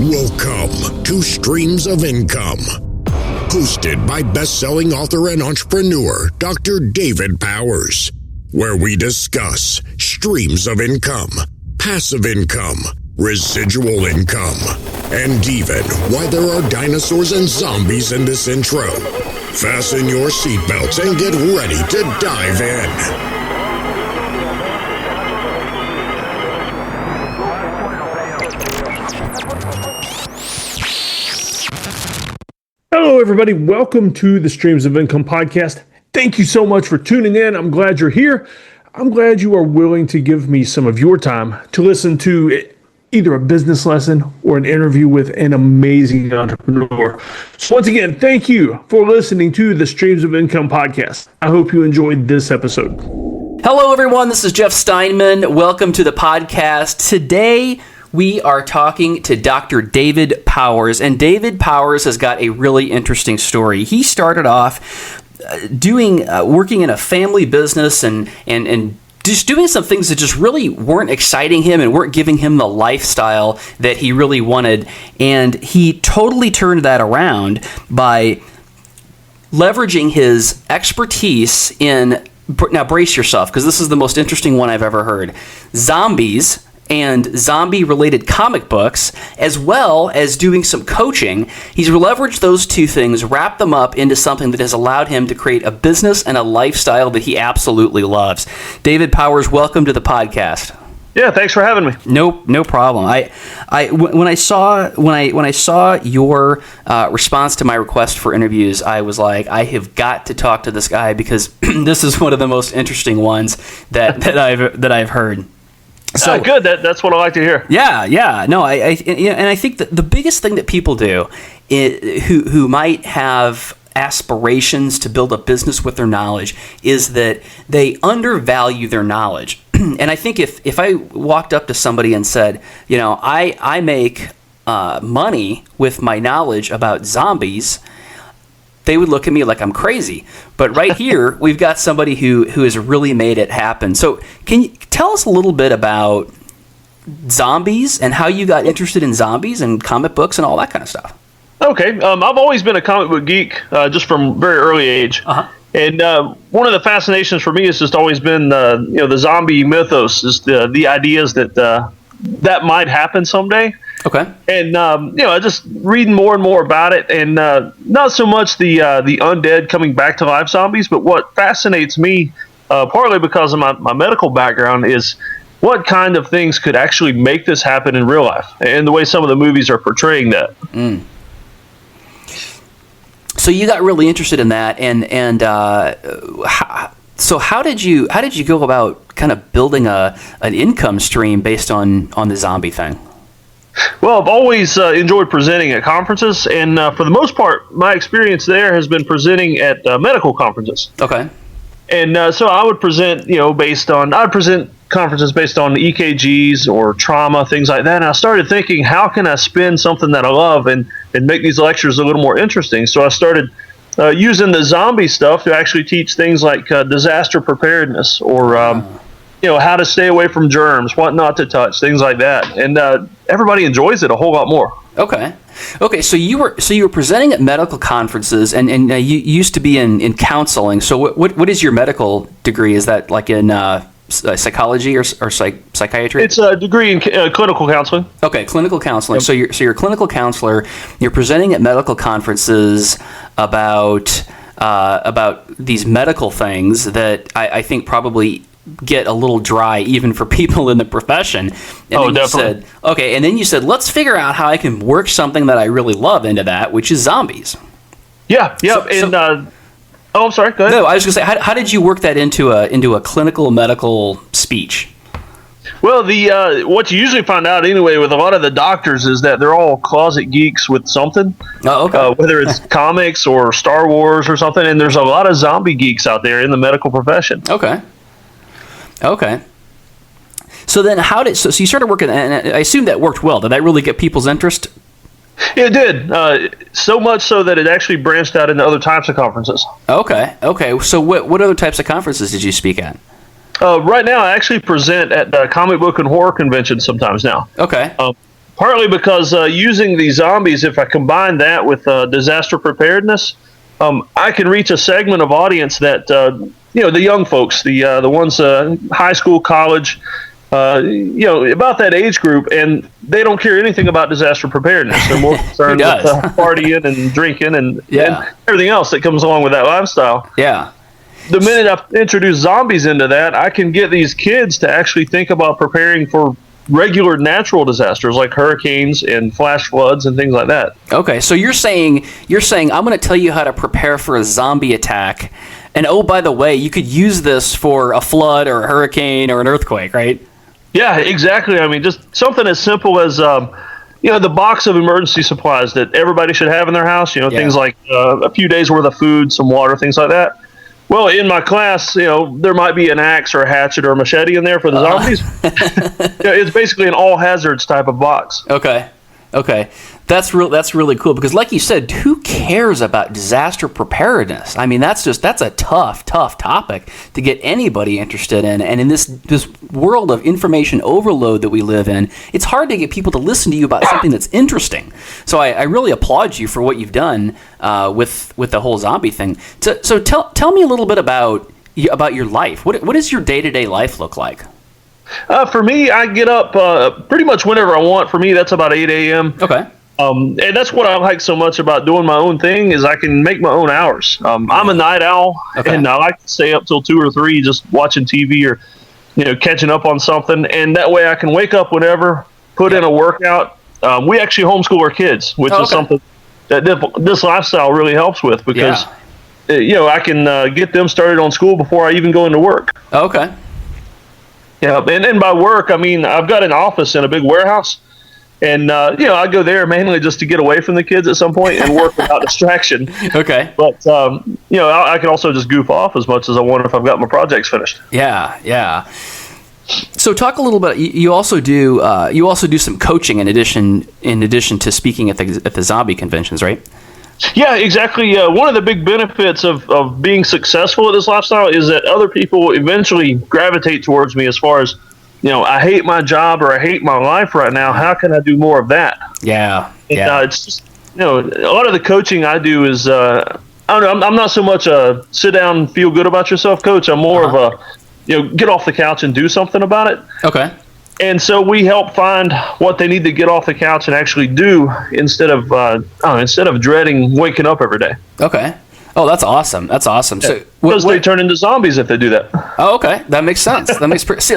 Welcome to Streams of Income, hosted by best-selling author and entrepreneur Dr. David Powers, where we discuss streams of income, passive income, residual income, and even why there are dinosaurs and zombies in this intro. Fasten your seatbelts and get ready to dive in. Hello, everybody. Welcome to the Streams of Income podcast. Thank you so much for tuning in. I'm glad you're here. I'm glad you are willing to give me some of your time to listen to either a business lesson or an interview with an amazing entrepreneur. So once again, thank you for listening to the Streams of Income podcast. I hope you enjoyed this episode. Hello, everyone. This is Jeff Steinmann. Welcome to the podcast. Today, we are talking to Dr. David Powers, and David Powers has got a really interesting story. He started off working in a family business and just doing some things that just really weren't exciting him and weren't giving him the lifestyle that he really wanted. And he totally turned that around by leveraging his expertise in, now brace yourself, because this is the most interesting one I've ever heard, zombies and zombie-related comic books, as well as doing some coaching. He's leveraged those two things, wrapped them up into something that has allowed him to create a business and a lifestyle that he absolutely loves. David Powers, welcome to the podcast. Yeah, thanks for having me. No problem. When I saw your response to my request for interviews, I was like, I have got to talk to this guy because this is one of the most interesting ones that I've heard. So good. That's what I like to hear. Yeah. No, I think that the biggest thing that people do, who might have aspirations to build a business with their knowledge, is that they undervalue their knowledge. And I think if I walked up to somebody and said, I make money with my knowledge about zombies, they would look at me like I'm crazy. But right here, we've got somebody who has really made it happen. So can you tell us a little bit about zombies and how you got interested in zombies and comic books and all that kind of stuff? Okay. I've always been a comic book geek, just from a very early age. Uh-huh. And one of the fascinations for me has just always been, the zombie mythos, is the ideas that might happen someday. Okay. And just reading more and more about it, and not so much the undead coming back to life zombies, but what fascinates me, partly because of my medical background, is what kind of things could actually make this happen in real life, and the way some of the movies are portraying that. So you got really interested in that, so how did you go about kind of building an income stream based on the zombie thing? Well, I've always enjoyed presenting at conferences, and for the most part, my experience there has been presenting at medical conferences. Okay. And so I would present, I'd present conferences based on EKGs or trauma, things like that. And I started thinking, how can I spin something that I love and make these lectures a little more interesting? So I started using the zombie stuff to actually teach things like disaster preparedness or how to stay away from germs, what not to touch, things like that. And everybody enjoys it a whole lot more. Okay. So you were presenting at medical conferences, and you used to be in counseling. So what is your medical degree? Is that like in psychology or psychiatry? It's a degree in clinical counseling. Okay, clinical counseling. Yep. So you're a clinical counselor. You're presenting at medical conferences about these medical things that I think probably get a little dry even for people in the profession. And definitely. And then you said, let's figure out how I can work something that I really love into that, which is zombies. Yeah. I'm sorry, go ahead. No, I was going to say, how did you work that into a clinical medical speech? Well, what you usually find out anyway with a lot of the doctors is that they're all closet geeks with something. Oh, okay. Whether it's comics or Star Wars or something, and there's a lot of zombie geeks out there in the medical profession. Okay. So then so you started working, and I assume that worked well. Did that really get people's interest? It did. So much so that it actually branched out into other types of conferences. Okay. So what other types of conferences did you speak at? Right now, I actually present at comic book and horror conventions sometimes now. Okay. partly because using these zombies, if I combine that with disaster preparedness, I can reach a segment of audience that the young folks, the ones high school, college, about that age group, and they don't care anything about disaster preparedness. They're more concerned with partying and drinking and everything else that comes along with that lifestyle. Yeah. The minute I introduce zombies into that, I can get these kids to actually think about preparing for regular natural disasters like hurricanes and flash floods and things like that. Okay, so you're saying I'm going to tell you how to prepare for a zombie attack, and oh, by the way, you could use this for a flood or a hurricane or an earthquake, right? Yeah, exactly. I mean, just something as simple as the box of emergency supplies that everybody should have in their house. Things like a few days worth of food, some water, things like that. Well, in my class, there might be an axe or a hatchet or a machete in there for the zombies. It's basically an all hazards type of box. Okay. That's really cool because, like you said, who cares about disaster preparedness? I mean, that's a tough topic to get anybody interested in. And in this world of information overload that we live in, it's hard to get people to listen to you about something that's interesting. So I really applaud you for what you've done with the whole zombie thing. So tell me a little bit about your life. What does your day-to-day life look like? For me, I get up pretty much whenever I want. For me, that's about 8 a.m. Okay. And that's what I like so much about doing my own thing is I can make my own hours. I'm a night owl, and I like to stay up till 2 or 3 just watching TV or catching up on something. And that way I can wake up whenever, put in a workout. We actually homeschool our kids, which is something that this lifestyle really helps with because I can get them started on school before I even go into work. Okay. Yeah, and by work, I mean, I've got an office in a big warehouse, and, I go there mainly just to get away from the kids at some point and work without distraction. Okay. But, I can also just goof off as much as I want if I've got my projects finished. Yeah. So talk a little bit, you also do some coaching in addition to speaking at the zombie conventions, right? Yeah, exactly. One of the big benefits of being successful at this lifestyle is that other people eventually gravitate towards me as far as, I hate my job or I hate my life right now. How can I do more of that? Yeah. It's just, a lot of the coaching I do is, I don't know, I'm not so much a sit down, feel good about yourself coach. I'm more of a, get off the couch and do something about it. Okay. And so we help find what they need to get off the couch and actually do instead of dreading waking up every day. Okay. Oh, that's awesome. So because they turn into zombies if they do that. Oh, okay. That makes sense.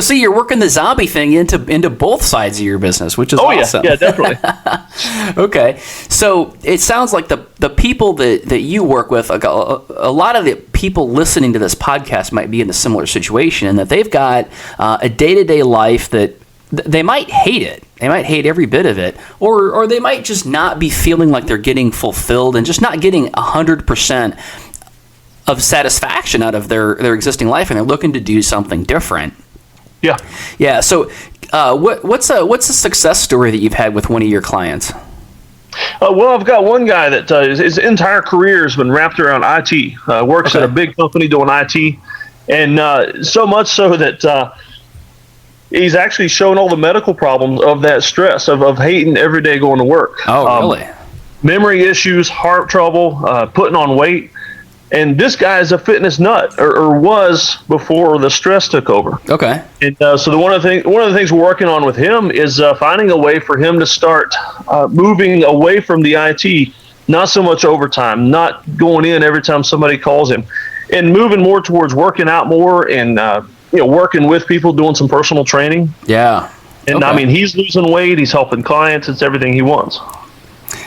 So you're working the zombie thing into both sides of your business, which is awesome. Yeah, definitely. Okay. So it sounds like the people that you work with, a lot of the people listening to this podcast might be in a similar situation, and that they've got a day-to-day life that they might hate it. They might hate every bit of it, or they might just not be feeling like they're getting fulfilled and just not getting 100% of satisfaction out of their existing life, and they're looking to do something different. Yeah. So, what's a success story that you've had with one of your clients? Well, I've got one guy that his entire career has been wrapped around IT. Works at a big company doing IT, and so much so that. He's actually shown all the medical problems of that stress, of hating every day going to work. Oh, really? Memory issues, heart trouble, putting on weight. And this guy is a fitness nut, or was before the stress took over. Okay. And so one of the things we're working on with him is finding a way for him to start moving away from the IT, not so much overtime, not going in every time somebody calls him, and moving more towards working out more and working with people, doing some personal training. Yeah. And I mean, he's losing weight, he's helping clients, it's everything he wants.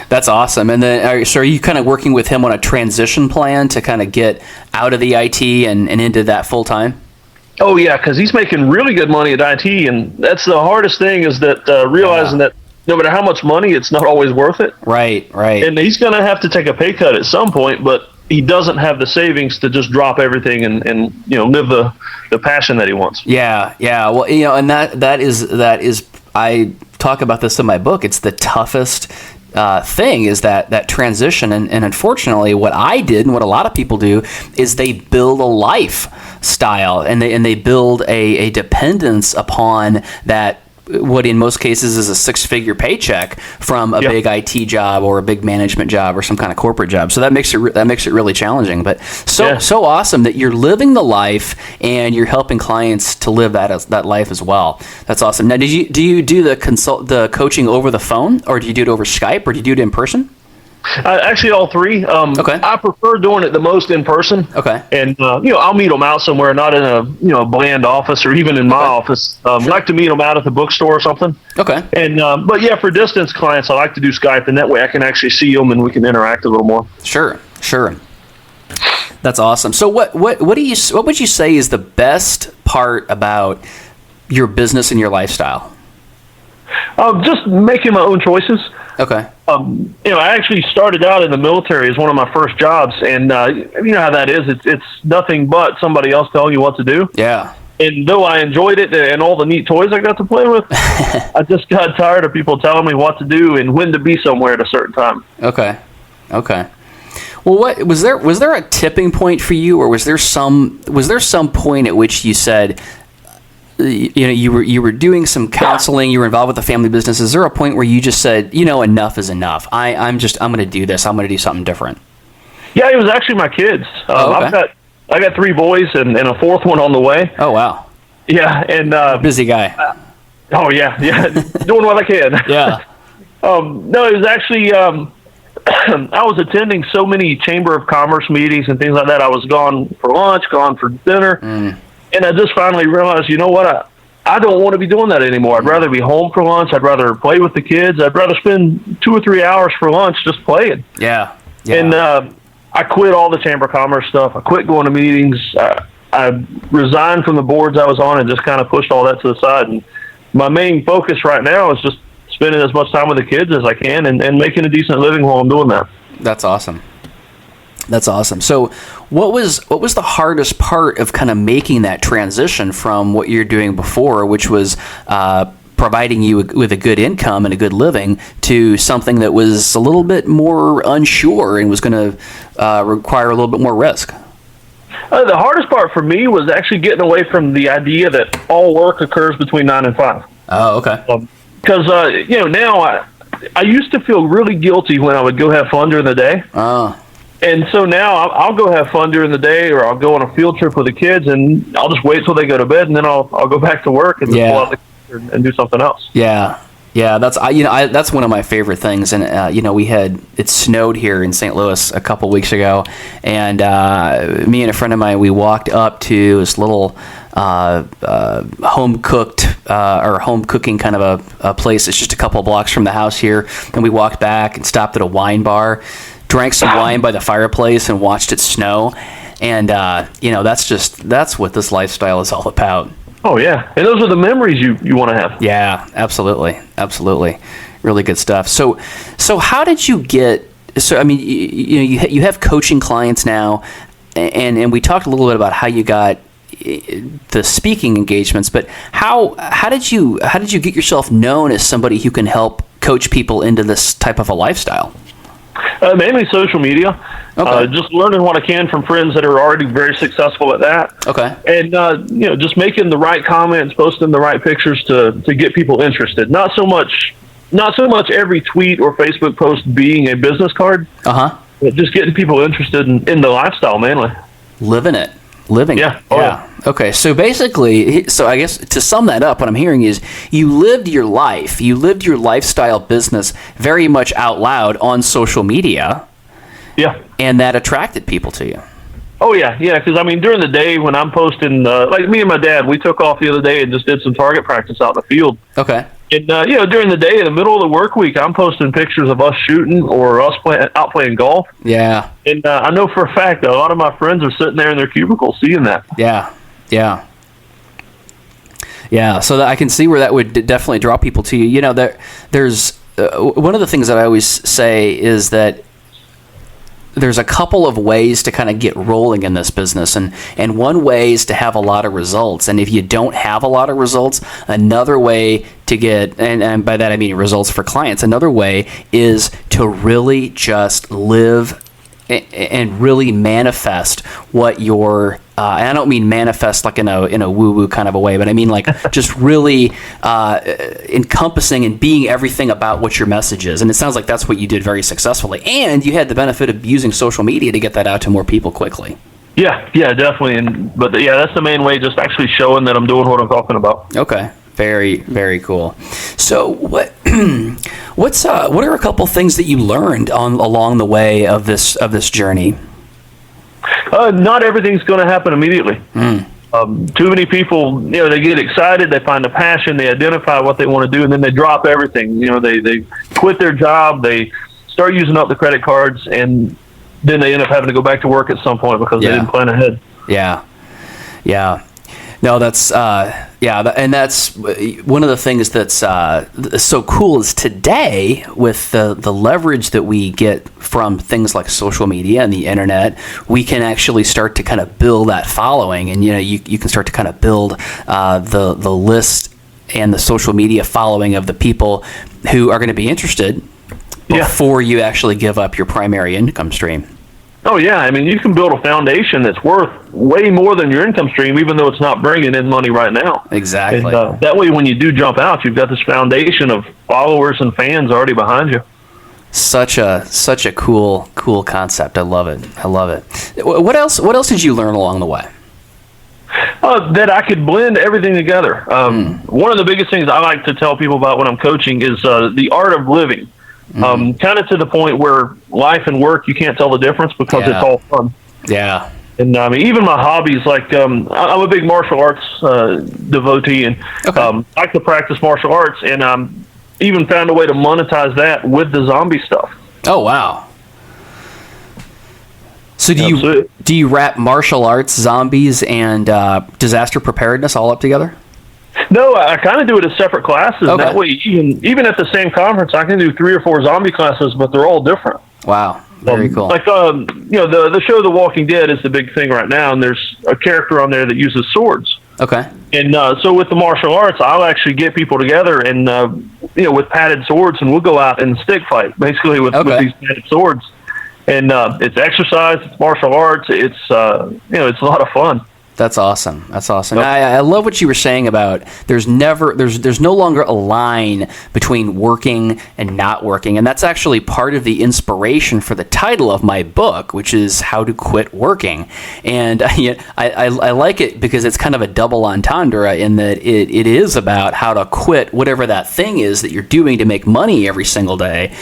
That's awesome. And then, so are you kind of working with him on a transition plan to kind of get out of the IT and into that full time? Oh, yeah, because he's making really good money at IT, and that's the hardest thing is that realizing that no matter how much money, it's not always worth it. Right. And he's going to have to take a pay cut at some point, but he doesn't have the savings to just drop everything and live the passion that he wants. Yeah. Well, and that is I talk about this in my book. It's the toughest thing is that transition, and unfortunately, what I did and what a lot of people do is they build a lifestyle and they build a dependence upon that what in most cases is a 6-figure paycheck from a big IT job or a big management job or some kind of corporate job. So that makes it really challenging. But so awesome that you're living the life and you're helping clients to live that life as well. That's awesome. Now, do you do the coaching over the phone, or do you do it over Skype, or do you do it in person? Actually, all three. Okay. I prefer doing it the most in person. Okay. And I'll meet them out somewhere, not in a bland office or even in my office. I like to meet them out at the bookstore or something. Okay. And but yeah, for distance clients, I like to do Skype, and that way I can actually see them and we can interact a little more. Sure. That's awesome. So what would you say is the best part about your business and your lifestyle? Just making my own choices. Okay. I actually started out in the military as one of my first jobs, and you know how that is. It's nothing but somebody else telling you what to do. Yeah. And though I enjoyed it and all the neat toys I got to play with, I just got tired of people telling me what to do and when to be somewhere at a certain time. Okay. Well, what was there a tipping point for you, or was there some point at which you said, you were doing some counseling, you were involved with the family business. Is there a point where you just said, enough is enough? I'm going to do this. I'm going to do something different. Yeah, it was actually my kids. Okay. I got 3 boys and a 4th one on the way. Oh, wow. Yeah. And busy guy. Oh yeah. Doing what I can. Yeah. No, it was actually, I was attending so many Chamber of Commerce meetings and things like that. I was gone for lunch, gone for dinner. And I just finally realized, you know what? I don't want to be doing that anymore. I'd rather be home for lunch. I'd rather play with the kids. I'd rather spend 2 or 3 hours for lunch just playing. Yeah. And I quit all the Chamber of Commerce stuff. I quit going to meetings. I resigned from the boards I was on and just kind of pushed all that to the side. And my main focus right now is just spending as much time with the kids as I can and making a decent living while I'm doing that. That's awesome. So what was the hardest part of kind of making that transition from what you're doing before, which was providing you with a good income and a good living, to something that was a little bit more unsure and was going to require a little bit more risk? The hardest part for me was actually getting away from the idea that all work occurs between 9 and 5. Oh, okay. Because, now I used to feel really guilty when I would go have fun during the day. And so now I'll go have fun during the day, or I'll go on a field trip with the kids, and I'll just wait till they go to bed, and then I'll go back to work and pull out the computer and do something else. Yeah. That's that's one of my favorite things. And it snowed here in St. Louis a couple weeks ago, and me and a friend of mine, we walked up to this little home cooking kind of a place. It's just a couple of blocks from the house here, and we walked back and stopped at a wine bar, drank some wine by the fireplace, and watched it snow. And that's what this lifestyle is all about. Oh yeah, and those are the memories you want to have. Yeah, absolutely, really good stuff. So how did you get? So I mean, you have coaching clients now, and we talked a little bit about how you got the speaking engagements. But how did you get yourself known as somebody who can help coach people into this type of a lifestyle? Mainly social media. Okay. Just learning what I can from friends that are already very successful at that. Okay. And just making the right comments, posting the right pictures to get people interested. Not so much every tweet or Facebook post being a business card. But just getting people interested in the lifestyle mainly. Living it. Yeah. Yeah. Okay. So basically, I guess to sum that up, what I'm hearing is you lived your lifestyle business very much out loud on social media. Yeah. And that attracted people to you. Oh yeah. Because I mean, during the day when I'm posting, like me and my dad, we took off the other day and just did some target practice out in the field. Okay. And during the day, in the middle of the work week, I'm posting pictures of us shooting or us out playing golf. Yeah. And I know for a fact that a lot of my friends are sitting there in their cubicles seeing that. Yeah. So I can see where that would definitely draw people to you. There's one of the things that I always say is that there's a couple of ways to kind of get rolling in this business, and one way is to have a lot of results. And if you don't have a lot of results, another way to get, and by that I mean results for clients, another way is to really just live and really manifest what your and I don't mean manifest like in a woo-woo kind of a way, but I mean like just really encompassing and being everything about what your message is. And it sounds like that's what you did very successfully. And you had the benefit of using social media to get that out to more people quickly. Yeah, definitely. But that's the main way, just actually showing that I'm doing what I'm talking about. Okay. Very, very cool. So what are a couple things that you learned along the way of this journey? Not everything's going to happen immediately. Too many people, they get excited, they find a passion, they identify what they want to do, and then they drop everything. They quit their job, they start using up the credit cards, and then they end up having to go back to work at some point because they didn't plan ahead. Yeah. No, that's and that's one of the things that's so cool is today with the leverage that we get from things like social media and the internet, we can actually start to kind of build that following, and you can start to kind of build the list and the social media following of the people who are going to be interested before you actually give up your primary income stream. Oh, yeah. I mean, you can build a foundation that's worth way more than your income stream, even though it's not bringing in money right now. Exactly. And, that way, when you do jump out, you've got this foundation of followers and fans already behind you. Such a cool concept. I love it. What else did you learn along the way? That I could blend everything together. One of the biggest things I like to tell people about when I'm coaching is the art of living. Kind of to the point where life and work, you can't tell the difference because it's all fun. Yeah. And even my hobbies, like I'm a big martial arts devotee, and I like to practice martial arts, and even found a way to monetize that with the zombie stuff. Oh, wow. So do you wrap martial arts, zombies, and disaster preparedness all up together? No, I kind of do it as separate classes. Okay. That way, even at the same conference, I can do 3 or 4 zombie classes, but they're all different. Wow, very cool. Like the show The Walking Dead is the big thing right now, and there's a character on there that uses swords. Okay. And so with the martial arts, I'll actually get people together and with padded swords, and we'll go out and stick fight basically with these padded swords. And it's exercise, it's martial arts, it's it's a lot of fun. That's awesome. I love what you were saying about there's no longer a line between working and not working, and that's actually part of the inspiration for the title of my book, which is How to Quit Working. And I like it because it's kind of a double entendre in that it is about how to quit whatever that thing is that you're doing to make money every single day.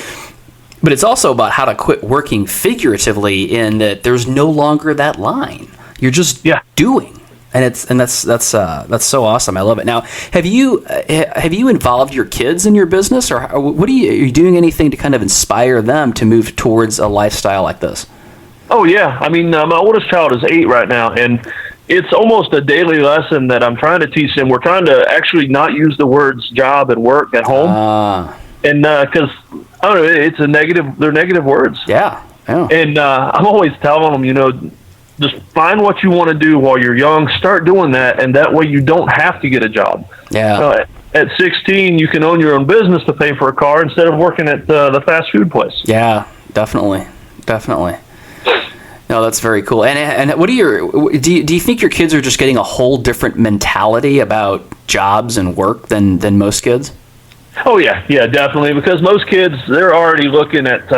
But it's also about how to quit working figuratively in that there's no longer that line. You're just doing, and that's so awesome. I love it. Now, have you involved your kids in your business, or are you doing anything to kind of inspire them to move towards a lifestyle like this? Oh yeah, I mean, my oldest child is 8 right now, and it's almost a daily lesson that I'm trying to teach them. We're trying to actually not use the words job and work at home, and because I don't know, they're negative words. Yeah. And I'm always telling them, just find what you want to do while you're young. Start doing that, and that way you don't have to get a job. Yeah. At 16, you can own your own business to pay for a car instead of working at the fast food place. Yeah, definitely. No, that's very cool. And what do you think your kids are just getting a whole different mentality about jobs and work than most kids? Oh yeah, definitely. Because most kids, they're already looking at.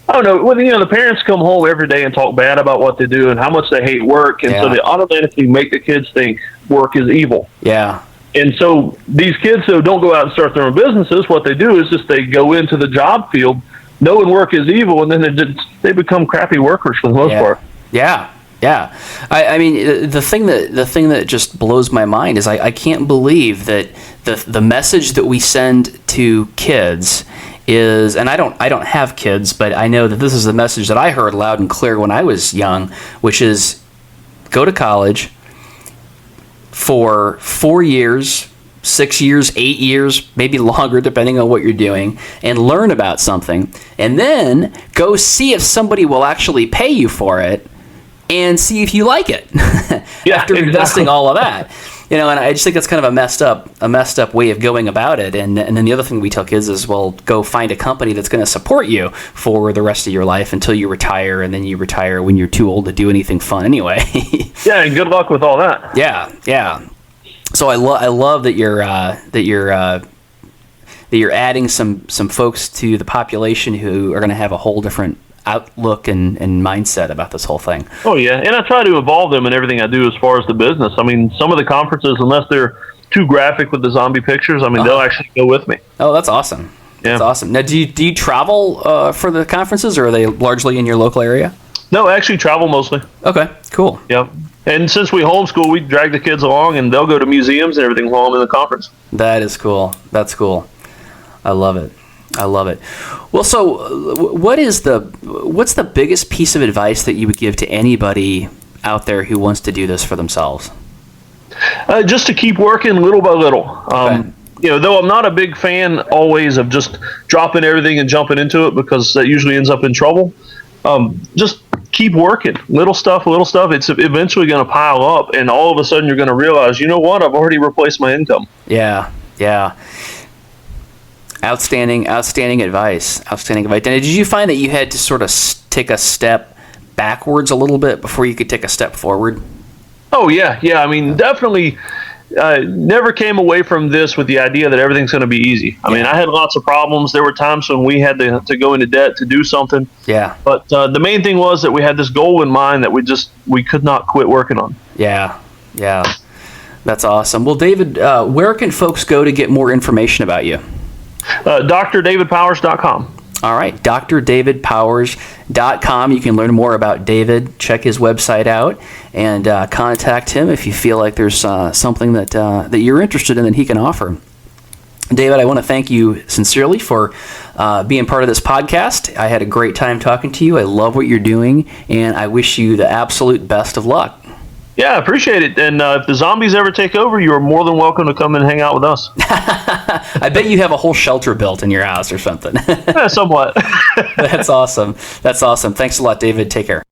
I don't know. Well, the parents come home every day and talk bad about what they do and how much they hate work, and so they automatically make the kids think work is evil. Yeah. And so these kids, though, don't go out and start their own businesses. What they do is just they go into the job field knowing work is evil, and then they become crappy workers for the most part. Yeah. I mean, the thing that just blows my mind is I can't believe that the message that we send to kids is, and I don't have kids, but I know that this is the message that I heard loud and clear when I was young, which is go to college for 4 years, 6 years, 8 years, maybe longer, depending on what you're doing, and learn about something, and then go see if somebody will actually pay you for it and see if you like it after investing all of that. And I just think that's kind of a messed up way of going about it. And then the other thing we tell kids is, well, go find a company that's going to support you for the rest of your life until you retire, and then you retire when you're too old to do anything fun anyway. Yeah, and good luck with all that. Yeah. So I love that you're adding some folks to the population who are going to have a whole different outlook and mindset about this whole thing. Oh yeah, and I try to involve them in everything I do as far as the business. I mean, some of the conferences, unless they're too graphic with the zombie pictures, I mean, they'll actually go with me. Oh, that's awesome. Yeah. That's awesome. Now, do you travel for the conferences, or are they largely in your local area? No, I actually travel mostly. Okay, cool. Yeah. And since we homeschool, we drag the kids along, and they'll go to museums and everything while I'm in the conference. That is cool. That's cool. I love it. Well, so what's the biggest piece of advice that you would give to anybody out there who wants to do this for themselves? Just to keep working little by little. Okay. Though I'm not a big fan always of just dropping everything and jumping into it, because that usually ends up in trouble. Just keep working. Little stuff. It's eventually going to pile up, and all of a sudden you're going to realize, you know what? I've already replaced my income. Yeah. Outstanding advice. And did you find that you had to sort of take a step backwards a little bit before you could take a step forward? Oh, yeah. I mean, definitely never came away from this with the idea that everything's going to be easy. I mean, I had lots of problems. There were times when we had to go into debt to do something. Yeah. But the main thing was that we had this goal in mind that we could not quit working on. Yeah. That's awesome. Well, David, where can folks go to get more information about you? drdavidpowers.com. All right, drdavidpowers.com. You can learn more about David, check his website out, and contact him if you feel like there's something that you're interested in that he can offer. David, I want to thank you sincerely for being part of this podcast. I had a great time talking to you. I love what you're doing, and I wish you the absolute best of luck. Yeah, I appreciate it. And if the zombies ever take over, you are more than welcome to come and hang out with us. I bet you have a whole shelter built in your house or something. Yeah, somewhat. That's awesome. Thanks a lot, David. Take care.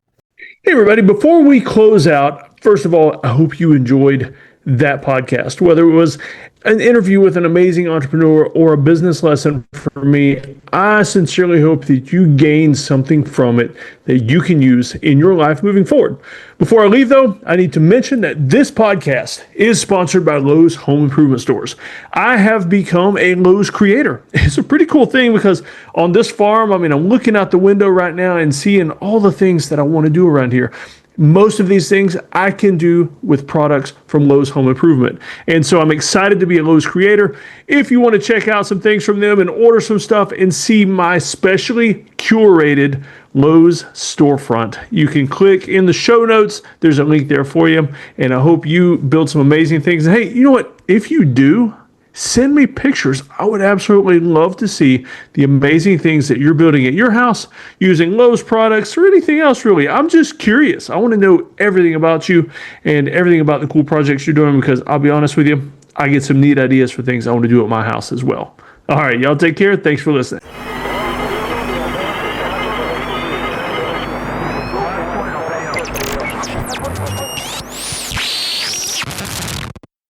Hey, everybody. Before we close out, first of all, I hope you enjoyed that podcast, whether it was an interview with an amazing entrepreneur or a business lesson for me. I sincerely hope that you gain something from it that you can use in your life moving forward. Before I leave, though, I need to mention that this podcast is sponsored by Lowe's Home Improvement Stores. I have become a Lowe's creator. It's a pretty cool thing because on this farm, I'm looking out the window right now and seeing all the things that I want to do around here. Most of these things I can do with products from Lowe's Home Improvement. And so I'm excited to be a Lowe's creator. If you want to check out some things from them and order some stuff and see my specially curated Lowe's storefront, you can click in the show notes. There's a link there for you. And I hope you build some amazing things. And hey, you know what? If you do, send me pictures. I would absolutely love to see the amazing things that you're building at your house using Lowe's products or anything else, really. I'm just curious. I want to know everything about you and everything about the cool projects you're doing, because I'll be honest with you, I get some neat ideas for things I want to do at my house as well. All right, y'all take care. Thanks for listening.